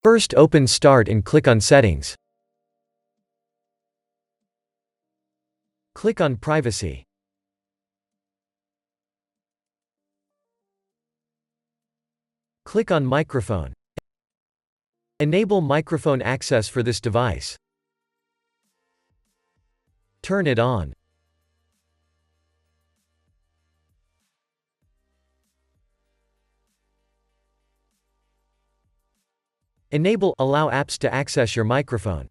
First open Start and click on Settings. Click on Privacy. Click on Microphone. Enable microphone access for this device. Turn it on. Allow apps to access your microphone.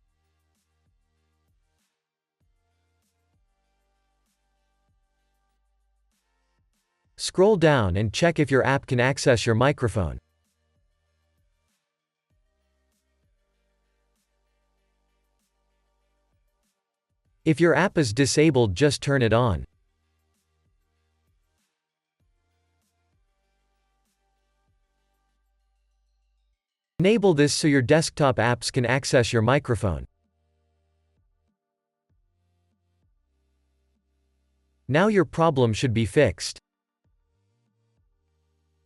Scroll down and check if your app can access your microphone. If your app is disabled, just turn it on. Enable this so your desktop apps can access your microphone. Now your problem should be fixed.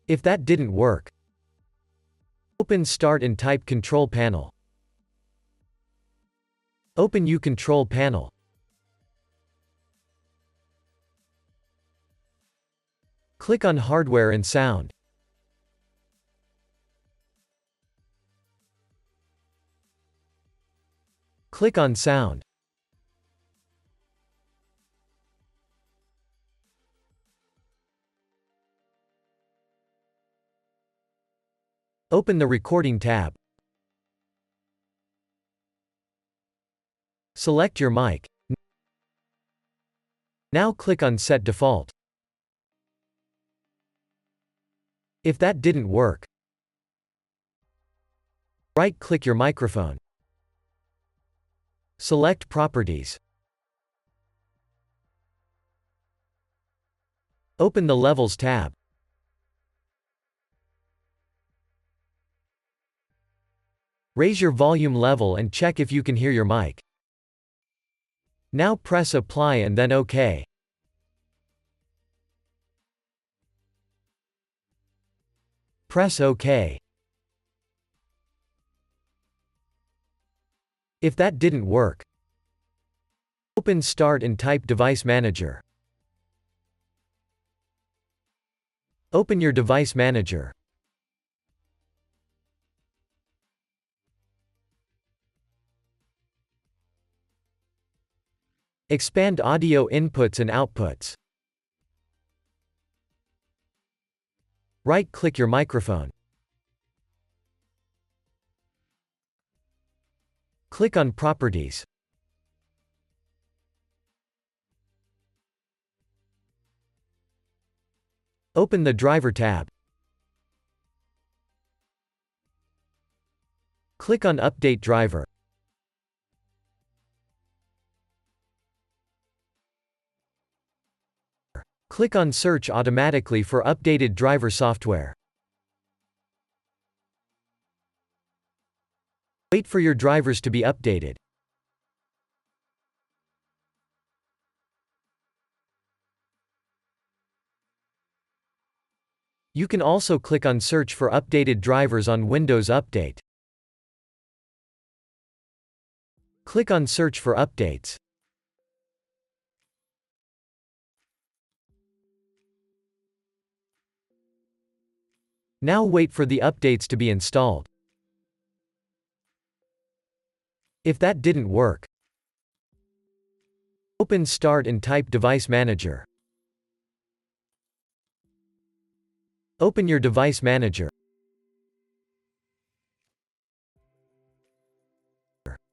If that didn't work, open Start and type Control Panel. Open U Control Panel. Click on Hardware and Sound. Click on Sound. Open the Recording tab. Select your mic. Now click on Set Default. If that didn't work, right-click your microphone. Select Properties. Open the Levels tab. Raise your volume level and check if you can hear your mic. Now press Apply and then OK. Press OK. If that didn't work, open Start and type Device Manager. Open your Device Manager. Expand audio inputs and outputs. Right-click your microphone. Click on Properties. Open the Driver tab. Click on Update Driver. Click on Search automatically for updated driver software. Wait for your drivers to be updated. You can also click on Search for updated drivers on Windows Update. Click on Search for updates. Now wait for the updates to be installed. If that didn't work, open Start and type Device Manager. Open your Device Manager.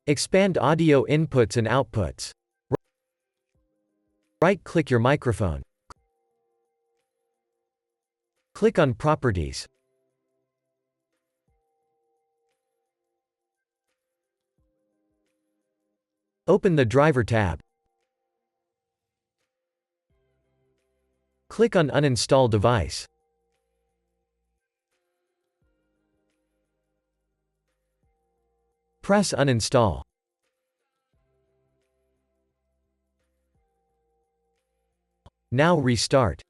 Expand audio inputs and outputs. Right-click your microphone. Click on Properties. Open the Driver tab. Click on Uninstall Device. Press Uninstall. Now restart.